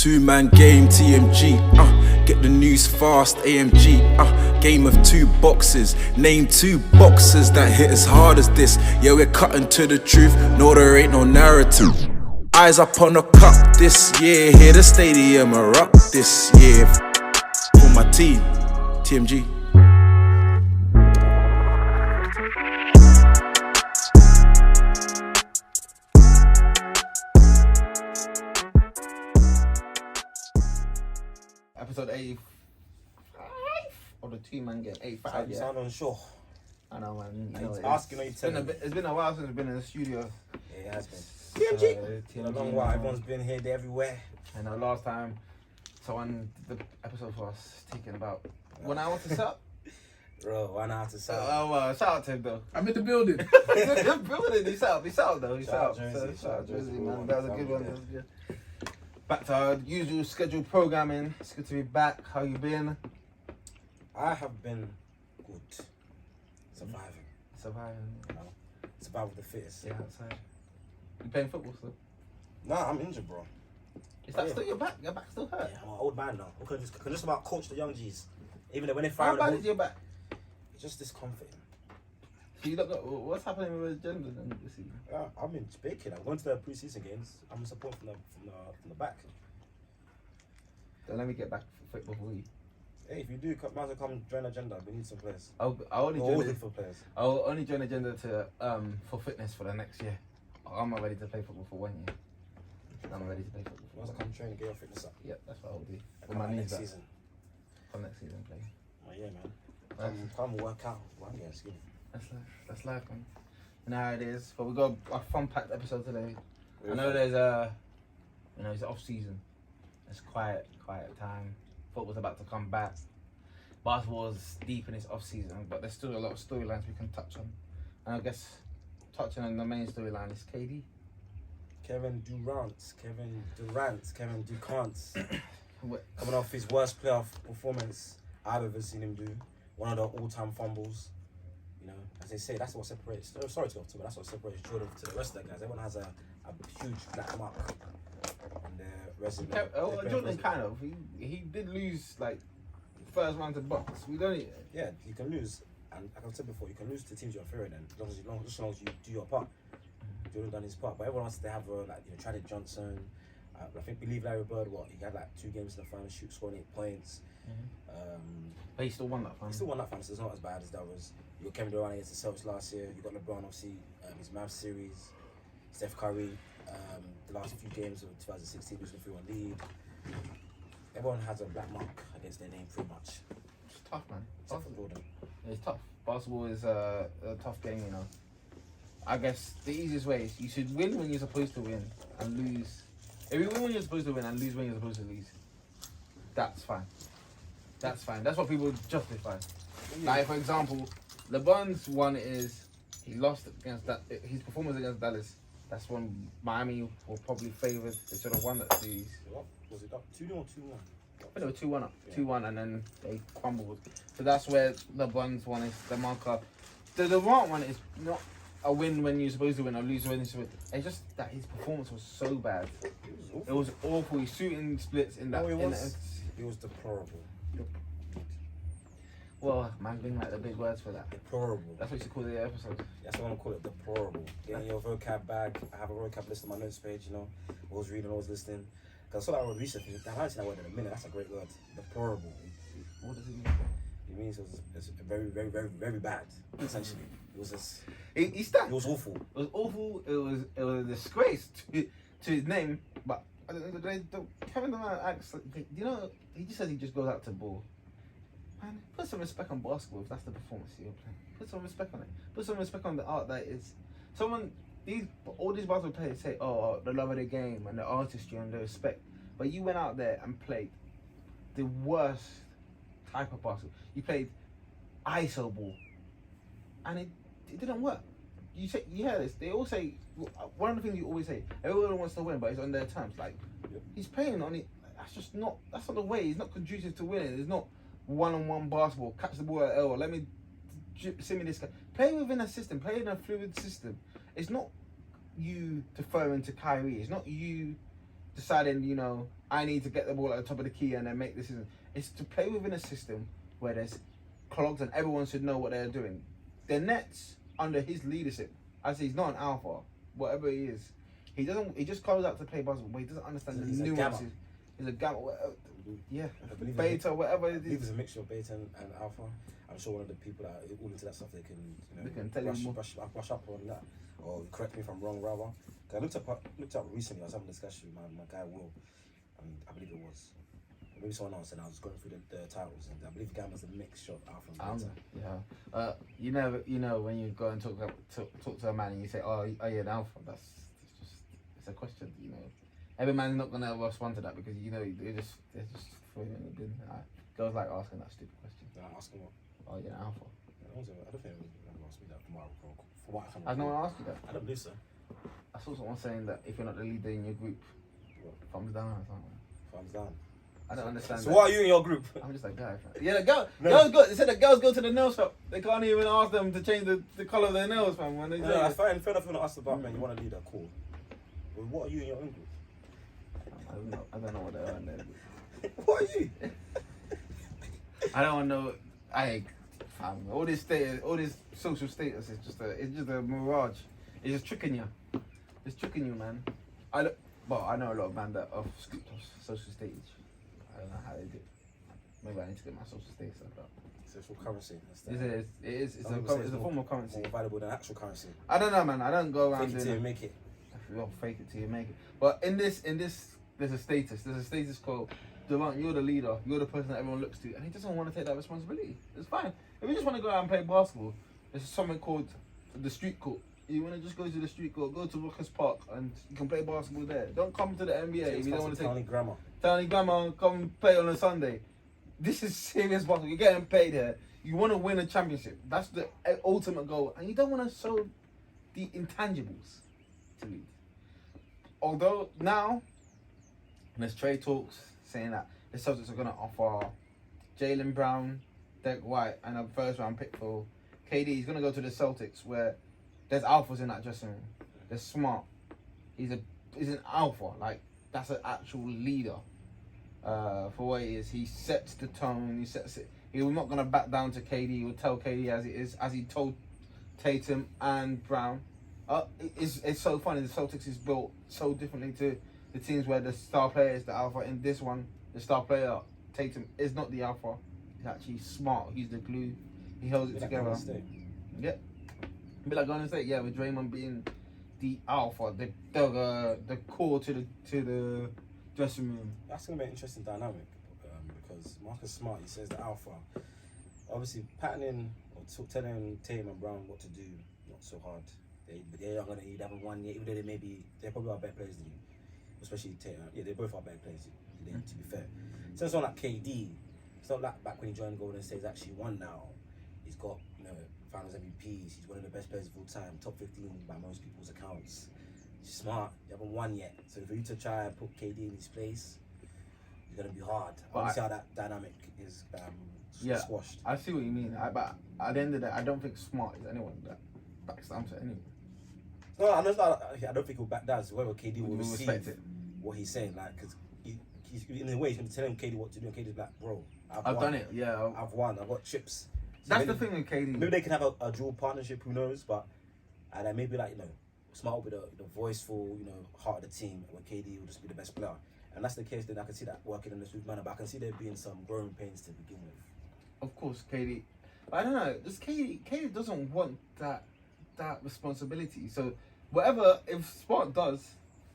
Two-man game, TMG, get the news fast, AMG, game of two boxes. Name two boxers that hit as hard as this. Yeah, we're cutting to the truth, no, there ain't no narrative. Eyes up on the cup this year, hear the stadium erupt this year. For my team, TMG. Episode 85 of the two-man game. 85, You yeah. sound unsure. I know, man. You I know, need to it's- ask you, know you it's tell been a me. bit. It's been a while since we've been in the studio. Yeah, it has been. TMG. It's been a long while. Everyone's been here, they're everywhere. And last time, someone did the episode for us, taking about 1 hour to set up. Bro, 1 hour to sell. Shout out to him though. I'm in the building. The building. He's out though. He's Shout out. out Jersey, Shout out Jersey, bro. man. That was a good one. That was good. Back to our usual scheduled programming. It's good to be back. How you been? I have been good. Surviving. Surviving. You know? Survival of the fittest. Yeah, outside. You playing football still? Nah, I'm injured, bro. Is that Yeah. still your back? Your back still hurt? Yeah, I'm an old man now. I can just about coach the young G's. Even though when they How fire the bad ball, is your back? it's just discomforting. So you look. What's happening with his gender then this season? Yeah, I'm in baking. I'm going to the pre-season games. I'm supporting from the back. Then let me get back to football for you. Hey, if you do, might as well come join Agenda. We need some players. I'll We're only always join. looking for players. I'll only join Agenda to for fitness for the next year. I'm not ready to play football for 1 year. I'm ready to play football You must for 1 come train and get your fitness up. year. Yeah, that's what I'll do. And For my come knees next back. season. For next season play. Oh, yeah, man. Come work out. Well, I'm getting skinny. That's life, man. You know how it is. But we got a fun-packed episode today. I know there's it's off season. It's quiet time. Football's about to come back. Basketball's deep in its off season, but there's still a lot of storylines we can touch on. And I guess touching on the main storyline is KD. Kevin Durant, Kevin Durant, What- coming off his worst playoff performance I've ever seen him do. One of the all-time fumbles. You know, as they say, that's what separates. Sorry to go to, but that's what separates Jordan to the rest of the guys. Everyone has a huge black mark on their resume. Jordan kind of. He did lose like first round to Bucks. We don't. Yeah, you can lose, and like I said before, you can lose to teams you're inferior than, just as long as you do your part. Jordan done his part, but everyone else they have Tradick Johnson. I believe Larry Bird. He had like 2 games in the final, scoring 8 points. But he still won that final. He still won that final, so it's not as bad as that was. You got Kevin Durant against the Celtics last year. You got LeBron, obviously, his Mavs series. Steph Curry, the last few games of 2016, losing the 3-1 lead. Everyone has a black mark against their name, pretty much. It's tough, man. Except for Jordan. It's tough. Basketball is a tough game, you know. I guess the easiest way is you should win when you're supposed to win and lose. If you win when you're supposed to win and lose when you're supposed to lose, that's fine. That's fine. That's what people justify. Like, for example, LeBron's one is he lost against that. His performance against Dallas. That's when Miami were probably favoured. They should have won that series. What? Was it up 2-0 or 2-1? I know 2-1 up, Yeah. 2-1, and then they crumbled. So that's where LeBron's one is the marker. The Durant one is not a win when you're supposed to win or lose when you're supposed to. It's just that his performance was so bad. It was awful. He's shooting splits in that. No, in that- It was deplorable. well, man, bring like the big words for that. Deplorable. That's what you should call the episode. That's what I'm gonna call it, deplorable. Getting your vocab bag. I have a vocab list on my notes page, you know. Always reading, always listening. Because I saw that word recently. I haven't seen that word in a minute. That's a great word. Deplorable. What does it mean? It means it's very, very, very, very bad, essentially. It was just, He stank. it was awful. It was awful. It was a disgrace to his name. But at the end of the day, Kevin Durant acts like, you know, he just says he just goes out to ball. Man, put some respect on basketball if that's the performance you're playing. Put some respect on it. Put some respect on the art that is. All these basketball players say, oh, the love of the game and the artistry and the respect. But you went out there and played the worst type of basketball. You played ISO ball. And it didn't work. You hear this. They all say, one of the things you always say, everyone wants to win, but it's on their terms. Like, he's playing on it. That's not the way. He's not conducive to winning. It's not one-on-one basketball. Catch the ball at L. Let me send me this guy. Play within a system. Play in a fluid system. It's not you deferring to Kyrie. It's not you deciding, you know, I need to get the ball at the top of the key and then make decisions. It's to play within a system where there's clogs and everyone should know what they're doing. The Nets, under his leadership, as he's not an alpha, whatever he is, he just comes out to play basketball, but he doesn't understand the nuances. He's a gamma. Yeah, beta, whatever it I believe is. it's a mixture of beta and alpha. I'm sure one of the people that are all into that stuff, they can, you know, They can tell you more. brush up on that, or correct me if I'm wrong, rather. 'Cause I looked up recently. I was having a discussion with my guy Will, and I believe it was maybe someone else, and I was going through the titles, and I believe Gamma's a mixture of alpha and beta. Yeah. You know, when you go and talk to a man and you say, "Oh, are you an alpha?" It's a question. You know, every man's not gonna respond to that because you know they're just throwing it in the bin. Girls like asking that stupid question. Then I asked him what. Oh, you're an alpha. I don't think anyone asked me that from what I can Has no recall. one asked you that? I don't believe so. I saw someone saying that if you're not the leader in your group, thumbs down or something. Thumbs down. I don't understand. So that. what are you in your group? I'm just like, guy. Yeah, girls go. They said the girls go to the nail shop. They can't even ask them to change the colour of their nails, fam. When they No, I fair enough. If you want to ask about man, you want to lead a call. But what are you in your own group? I don't know what they're on there. What are you? I don't know. All this status, all this social status is just a mirage. It's just tricking you. It's tricking you, man. I know a lot of men that have scooped off social status. I don't know how they do it. Maybe I need to get my social status up. Social currency. It is. It's a form of currency. More valuable than actual currency. I don't know, man. I don't go around Fake it till you make it. If you fake it till you make it. But in this, there's a status. There's a status called Durant. You're the leader. You're the person that everyone looks to, and he doesn't want to take that responsibility. It's fine. If you just want to go out and play basketball, there's something called the street court. You want to just go to the street court, go to Rockers Park, and you can play basketball there. Don't come to the NBA if you don't want to take Tony Grammar. Tony Glamour, come play on a Sunday. This is serious basketball. You're getting paid here. You want to win a championship. That's the ultimate goal. And you don't want to show the intangibles to lead. Although now, there's trade talks saying that the Celtics are going to offer Jaylen Brown, Derek White, and a first round pick for KD. He's going to go to the Celtics where there's alphas in that dressing room. They're smart. He's an alpha. Like, that's an actual leader. For what he is, he sets the tone. He sets it. He's not gonna back down to KD. He will tell KD as it is, as he told Tatum and Brown. It's so funny. The Celtics is built so differently to the teams where the star player is the alpha. In this one, the star player Tatum is not the alpha. He's actually smart. He's the glue. He holds it together. Yeah. Be like Golden State. Yeah, with Draymond being the alpha, the core to the dressing room. That's gonna be an interesting dynamic because Marcus Smart, he says the alpha. Obviously, patterning or telling Tatum and Brown what to do, not so hard. They are gonna need having one year, even though they're probably our better players than you, especially Tatum. Yeah, they both are better players. To be fair, so it's not like KD. It's not like back when he joined Golden State. He's actually won now. He's got Finals MVPs. He's one of the best players of all time, top 15 by most people's accounts. He's smart. You haven't won yet, so for you to try and put KD in his place, it's gonna be hard. I want to see how that dynamic is squashed. I see what you mean. But at the end of the day, I don't think Smart is anyone that backs down to anyone. No, I don't think he'll back down. So whether KD will receive it. What he's saying, like, because he's in a way he's gonna tell him KD what to do, and KD's like, bro, I've done it. Yeah, I've won. I've got chips. So that's the thing with KD. Maybe they can have a dual partnership. Who knows? But and then maybe Smart will be the voiceful, heart of the team, where KD will just be the best player. And that's the case. Then I can see that working in a smooth manner. But I can see there being some growing pains to begin with. Of course, KD. I don't know. This KD doesn't want that responsibility. So whatever, if Smart does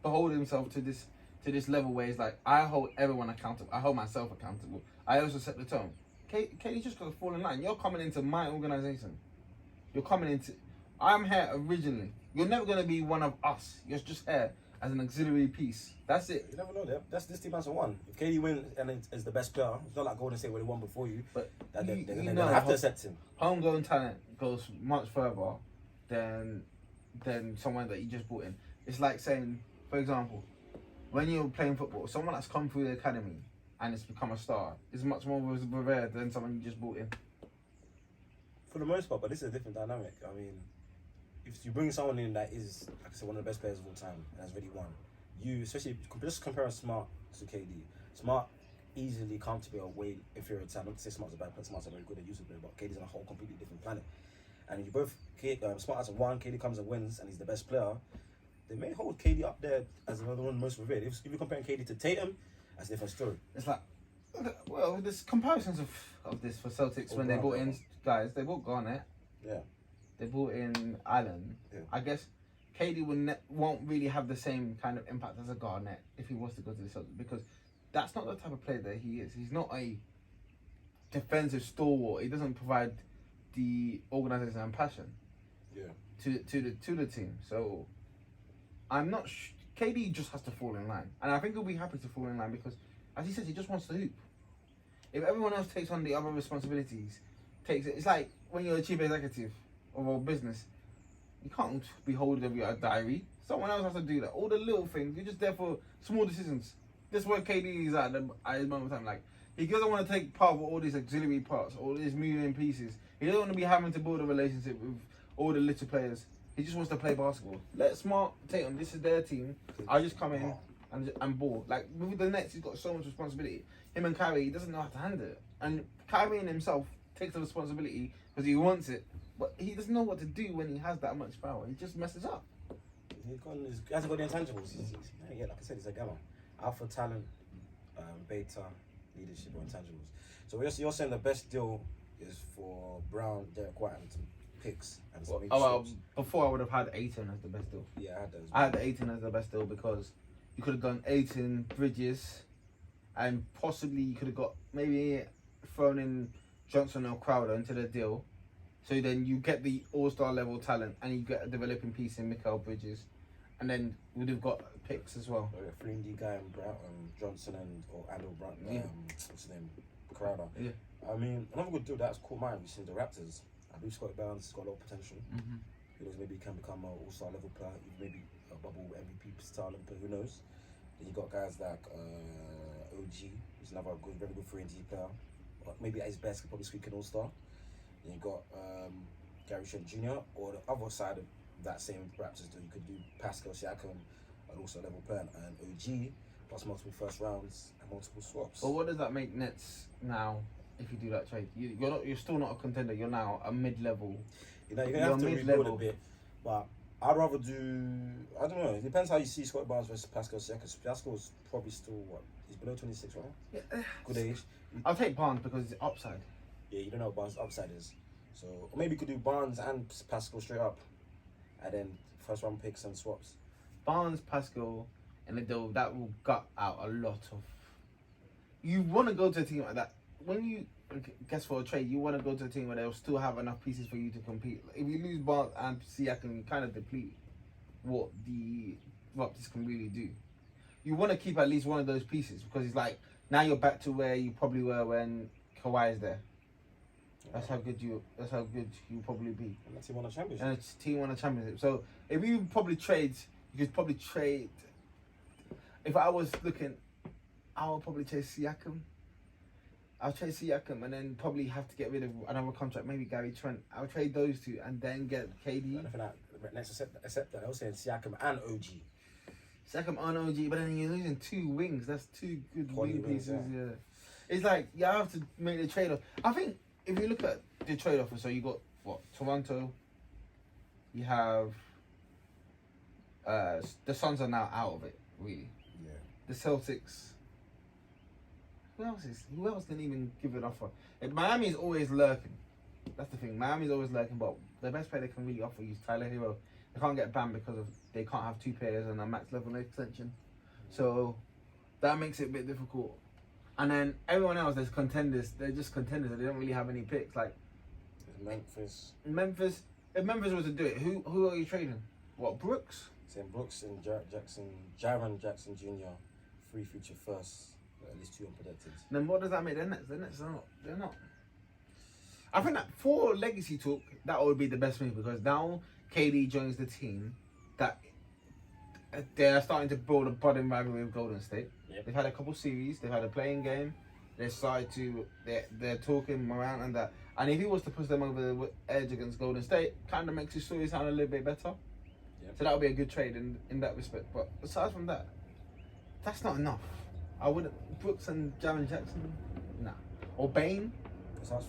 behold himself to this level where he's like, I hold everyone accountable. I hold myself accountable. I also set the tone. KD just got to fall in line. You're coming into my organization. You're coming into. I'm here originally. You're never gonna be one of us. You're just here as an auxiliary piece. That's it. You never know. This team has won. If KD wins and is the best player, it's not like Golden State where they won before you. But they're gonna have to accept him. Homegrown talent goes much further than someone that you just brought in. It's like saying, for example, when you're playing football, someone that's come through the academy and it's become a star is much more revered than someone you just brought in. For the most part, but this is a different dynamic. I mean, if you bring someone in that is, like I said, one of the best players of all time and has already won, especially just comparing Smart to KD. Smart easily comfortably a way inferior talent. Not to say Smart's a bad player, Smart's a very good at user player, but KD's on a whole completely different planet. And you both, Smart has won, KD comes and wins, and he's the best player. They may hold KD up there as another one most revered. If you're comparing KD to Tatum, that's a different story. It's like, well, there's comparisons of this for Celtics when they brought in guys. They brought Garnett. Yeah. They brought in Allen. Yeah. I guess KD won't really have the same kind of impact as a Garnett if he was to go to the Celtics, because that's not the type of player that he is. He's not a defensive stalwart. He doesn't provide the organisation and passion to the team. So I'm not. KD just has to fall in line, and I think he'll be happy to fall in line because, as he says, he just wants to hoop. If everyone else takes on the other responsibilities, it's like when you're a chief executive of a business, you can't be holding a diary. Someone else has to do that. All the little things, you're just there for small decisions. That's where KD is at his moment of time. Like, he doesn't want to take part of all these auxiliary parts, all these moving pieces. He doesn't want to be having to build a relationship with all the little players. He just wants to play basketball. Let Smart take on. This is their team. I just come in and ball. Like, with the Nets, he's got so much responsibility. Him and Kyrie, he doesn't know how to handle it. And Kyrie in himself takes the responsibility because he wants it. But he doesn't know what to do when he has that much power. He just messes up. He hasn't got the intangibles. Like I said, he's a gamma. Alpha talent, beta, leadership, or intangibles. So you're saying the best deal is for Brown, Derek White, and some picks and some before I would have had Ayton as the best deal. Yeah, I had those. I had Ayton as the best deal because you could have done Ayton, Bridges, and possibly you could have got maybe thrown in Johnson or Crowder into the deal. So then you get the all-star level talent and you get a developing piece in Mikal Bridges. And then we'd have got picks as well. Like a 3D guy and Johnson or Brown, what's his name? Crowder. Yeah. I mean, another good deal that's caught my eye is the Raptors. I believe Scott Barnes has got a lot of potential. Mm-hmm. Who knows, maybe he can become an all-star level player, maybe a bubble MVP style player, who knows. Then you got guys like OG, who's another very good 3D player. Maybe at his best, could probably squeak an all-star. Then you got Gary Trent Jr. or the other side of that same Raptors deal. You could do Pascal Siakam, an all-star level player, and OG, plus multiple first rounds and multiple swaps. But what does that make Nets now if you do that trade? You're still not a contender. You're now a mid-level. You know, you're gonna have to rebuild a bit, but I'd rather do. I don't know. It depends how you see Scott Barnes versus Pascal Siakam. Pascal's probably still he's below 26, right? Yeah. Good age. I'll take Barnes because it's upside. Yeah, you don't know what Barnes' upside is. So or maybe you could do Barnes and Pascal straight up, and then first round picks and swaps. Barnes, Pascal, and the deal that will gut out a lot of. You want to go to a team like that when you guess for a trade. You want to go to a team where they'll still have enough pieces for you to compete. If you lose Barnes and Siakam, you kind of deplete what the Raptors can really do. You want to keep at least one of those pieces because it's like now you're back to where you probably were when Kawhi is there. That's how good you probably be. And the team won a championship. And the team won a championship. So if you probably trade, you could probably trade. If I was looking, I would probably trade Siakam. I'll trade Siakam and then probably have to get rid of another contract, maybe Gary Trent. I'll trade those two and then get KD. Next, accept that. I was saying Siakam and OG. Siakam and OG, but then you're losing two wings. That's two good wing pieces. Yeah. It's like you have to make the trade off. I think if you look at the trade offer, so you got Toronto. You have the Suns are now out of it, really. Yeah. The Celtics. Who else can even give an offer? Miami is always lurking. That's the thing. Miami's always lurking, but the best player they can really offer is Tyler Hero. They can't get banned because they can't have two players on a max level extension. So that makes it a bit difficult. And then everyone else, there's contenders. They're just contenders. They don't really have any picks. Like Memphis. If Memphis was to do it, who are you trading? What, Brooks? Saying Brooks and Jaron Jackson Jr. 3 future firsts. At least 2 unprotected. Then what does that make the Nets? The Nets are not. They're not. I think that for legacy talk, that would be the best move because now KD joins the team that they're starting to build a budding rivalry with Golden State. Yep. They've had a couple series. They've had a playing game. They started to. They're talking around and that. And if he was to push them over the edge against Golden State, kind of makes his story sound a little bit better. Yep. So that would be a good trade in that respect. But aside from that, That's not enough. I wouldn't. Brooks and Jamin Jackson, nah. Or Bane.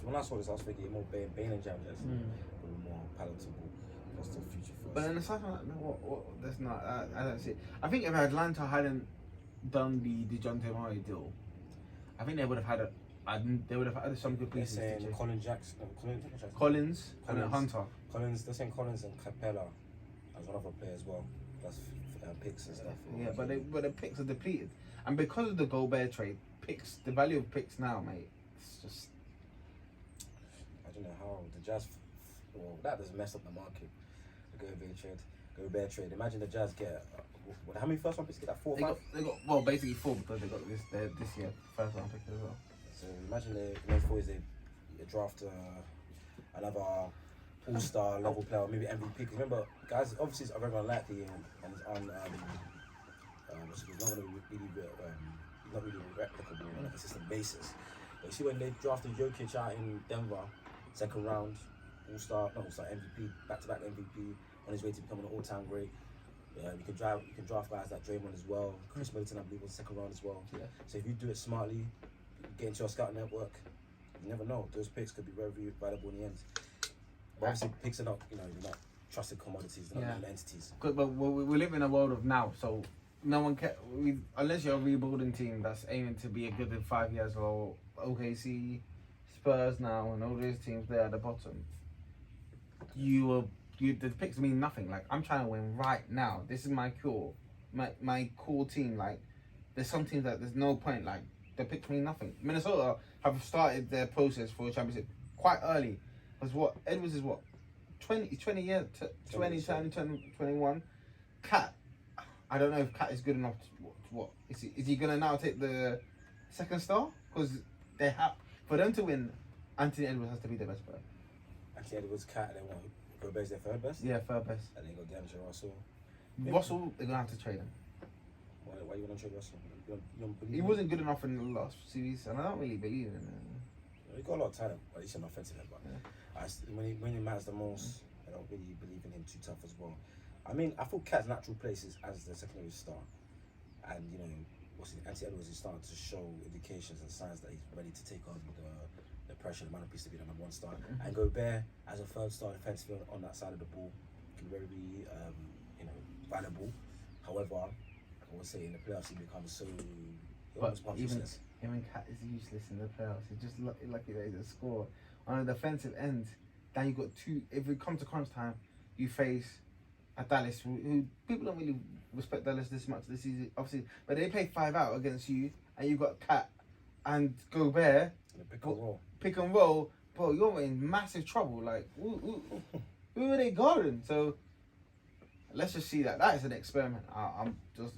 When I saw this, I was thinking more Bane and Jamin Jackson were more palatable. That's the future for us. But then aside from that, no, what? That's not. I don't see it. I think if Atlanta hadn't done the DeJounte Murray deal, I think they would have had they would have had some good pieces. They're saying Collins and Hunter. They're saying Collins and Capella as one other player as well. That's picks and stuff. Yeah, but the picks are depleted, and because of the Gobert trade, the value of picks now, mate, it's just. I don't know how the Jazz. Well, that has messed up the market. The Gobert trade. Imagine the Jazz get. How many first round picks get that? 4 or 5? They got well, basically 4 because they got this year first round pick as well. So imagine the next 4 years they draft another all-star level player, maybe MVP. Because remember, guys, obviously it's very unlikely and it's not really replicable on a consistent basis. But you see when they drafted Jokic out in Denver, second round, MVP, back-to-back MVP, on his way to becoming an all-time great. Yeah, you can draft guys like Draymond as well. Chris Middleton, I believe, was second round as well. Yeah. So if you do it smartly, get into your scouting network, you never know. Those picks could be very, very valuable in the end. But obviously, picks are not, they're not trusted commodities, they're not entities. But we live in a world of now, so no one can. Unless you're a rebuilding team that's aiming to be a good in 5 years, or OKC, Spurs now, and all those teams there at the bottom, the picks mean nothing. Like, I'm trying to win right now. This is my core, my core team. Like, there's some teams that there's no point. Like, the picks mean nothing. Minnesota have started their process for a championship quite early. Because Edwards is 20 years, 21. Cat, I don't know if Cat is good enough. Is he gonna now take the second star? Because they have, for them to win, Anthony Edwards has to be the best player. Anthony Edwards, Cat, and then Gobert's their third best? Yeah, third best. And then you got D'Angelo Russell. They're gonna have to trade him. Why you want to trade Russell? You don't believe he wasn't good enough in the last series, and I don't really believe in him. He got a lot of talent, at least on offensive end, but when he matters the most, I don't really believe in him too tough as well. I mean, I thought Cat's natural place is as the secondary star, and Anthony Edwards is starting to show indications and signs that he's ready to take on the pressure, the mantelpiece to be the number 1 star. And Gobert as a third star defensively on that side of the ball can very be valuable. However, I would say in the playoffs he becomes so useless. Even Cat is useless in the playoffs. He's just lucky that he doesn't score. On a defensive end, then you got 2. If it comes to crunch time, you face a Dallas who people don't really respect Dallas this much this season, obviously, but they play 5 out against you, and you got Cat and Gobert. Pick and roll, bro. You're in massive trouble. Like, who are they guarding? So let's just see that. That is an experiment. I'm just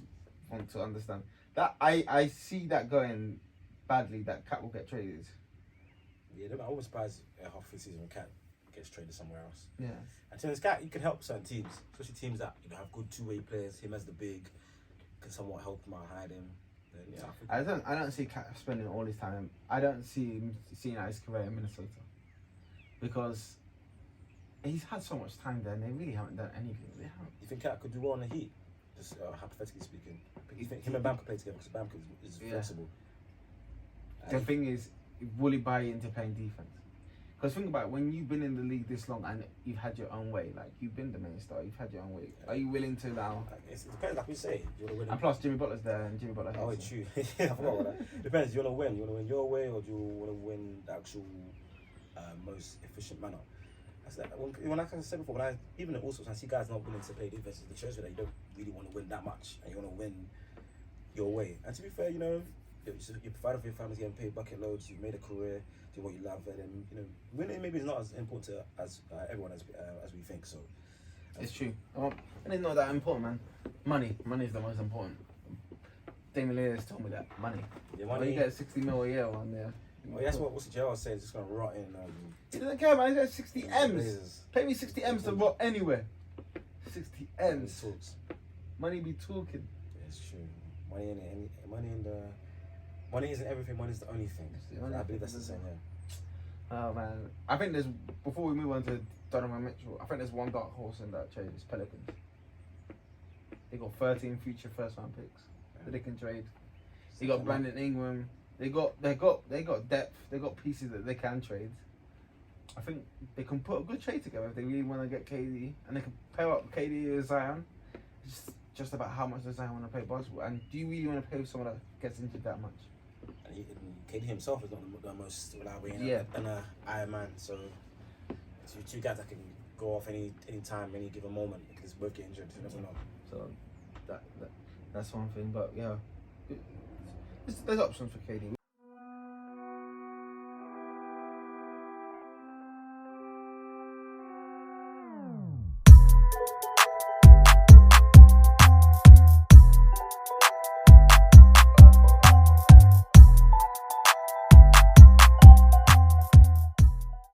want to understand that. I see that going badly. That Cat will get traded. Yeah, I'm always surprised half the season when Cat gets traded somewhere else. Yeah. And to this Cat, he can help certain teams, especially teams that have good two-way players. Him as the big can somewhat help him out, hide him. Yeah. I don't see Cat spending all his time. I don't see him seeing out his career in Minnesota because he's had so much time there and they really haven't done anything. You think Cat could do well on the Heat? Just hypothetically speaking, you think him and Bam could play together because Bam is flexible. The thing is, will he buy into playing defense? Because think about it, when you've been in the league this long and you've had your own way, like you've been the main star, you've had your own way. Are you willing to now? It depends, like we say. You want to win. And plus, Jimmy Butler's there, and Jimmy Butler. Oh, it's true. Yeah, I forgot about that. Depends. Do you want to win? You want to win your way, or do you want to win the actual most efficient manner? That's like like I said before, even at all sorts, I see guys not willing to play defense. It shows you that you don't really want to win that much, and you want to win your way. And to be fair, you provide for your family, getting paid bucket loads. You've made a career, do what you love, and then winning maybe is not as important as everyone as we think. So it's true. And it's not that important, man. Money is the most important. Damien Lillard told me that money. Yeah, money. When you get 60 mil a year on there. Well, that's what the JR says. It's just gonna rot in. He doesn't care, man. He's got 60 M's. Pay me 60 M's to rot anywhere. 60 M's. Money be talking. Yeah, it's true. Money isn't everything. Money's the only thing. I believe that's the same. Yeah. Oh man, I think there's, before we move on to Donovan Mitchell, I think there's one dark horse in that trade. It's Pelicans. They got 13 future first round picks. Yeah. that they can trade. They got Brandon Ingram. They got depth. They got pieces that they can trade. I think they can put a good trade together if they really want to get KD, and they can pair up KD with Zion. It's just about how much does Zion want to play basketball, and do you really want to play with someone that gets injured that much? And KD himself is not the most reliable and an Iron Man, so two guys that can go off any time, any given moment, because both get injured. You never know. So that's one thing, but yeah, there's options for KD.